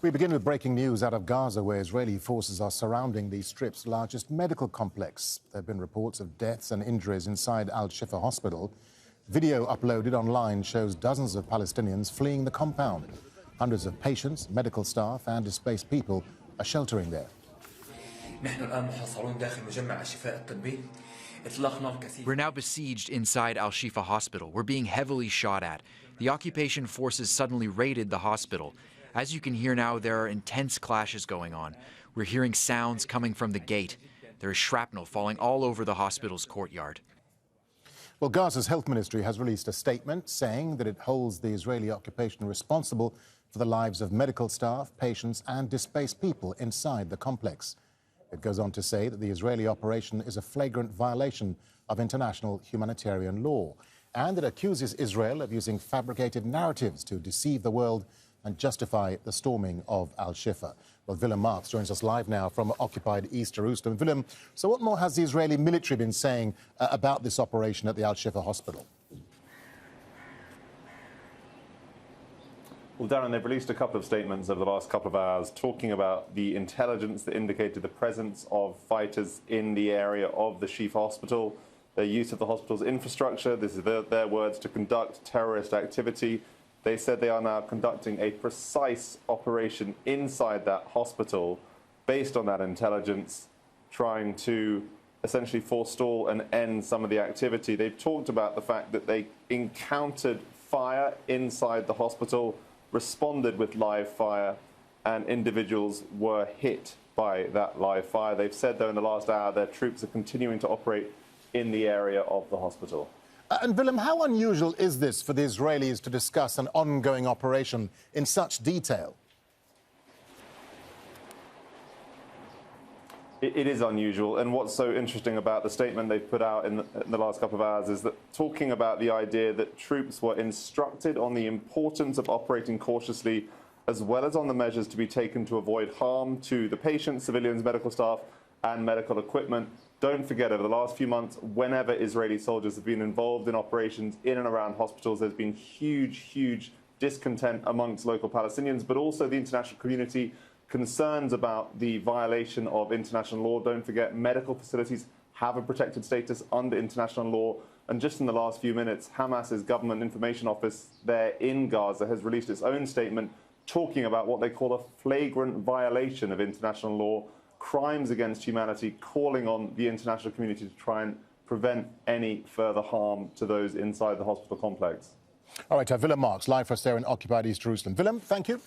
We begin with breaking news out of Gaza, where Israeli forces are surrounding the Strip's largest medical complex. There have been reports of deaths and injuries inside al-Shifa hospital. Video uploaded online shows dozens of Palestinians fleeing the compound. Hundreds of patients, medical staff and displaced people are sheltering there. We're now besieged inside al-Shifa hospital. We're being heavily shot at. The occupation forces suddenly raided the hospital. As you can hear now, there are intense clashes going on. We're hearing sounds coming from the gate. There is shrapnel falling all over the hospital's courtyard. Well, Gaza's health ministry has released a statement saying that it holds the Israeli occupation responsible for the lives of medical staff, patients and displaced people inside the complex. It goes on to say that the Israeli operation is a flagrant violation of international humanitarian law, and it accuses Israel of using fabricated narratives to deceive the world and justify the storming of al-Shifa. Well, Willem Marx joins us live now from occupied East Jerusalem. Willem, so what more has the Israeli military been saying about this operation at the al-Shifa hospital? Well, Darren, they've released a couple of statements over the last couple of hours talking about the intelligence that indicated the presence of fighters in the area of the Shifa hospital, their use of the hospital's infrastructure, this is their words, to conduct terrorist activity. They said they are now conducting a precise operation inside that hospital based on that intelligence, trying to essentially forestall and end some of the activity. They've talked about the fact that they encountered fire inside the hospital, responded with live fire, and individuals were hit by that live fire. They've said, though, in the last hour, their troops are continuing to operate in the area of the hospital. And Willem, how unusual is this for the Israelis to discuss an ongoing operation in such detail? It is unusual, and what's so interesting about the statement they've put out in the last couple of hours is that talking about the idea that troops were instructed on the importance of operating cautiously, as well as on the measures to be taken to avoid harm to the patients, civilians, medical staff and medical equipment. Don't forget, over the last few months, whenever Israeli soldiers have been involved in operations in and around hospitals, there's been huge discontent amongst local Palestinians, but also the international community, concerns about the violation of international law. Don't forget, medical facilities have a protected status under international law. And just in the last few minutes, Hamas's government information office there in Gaza has released its own statement talking about what they call a flagrant violation of international law, crimes against humanity, calling on the international community to try and prevent any further harm to those inside the hospital complex. All right, Willem Marx, live for us there in occupied East Jerusalem. Willem, thank you.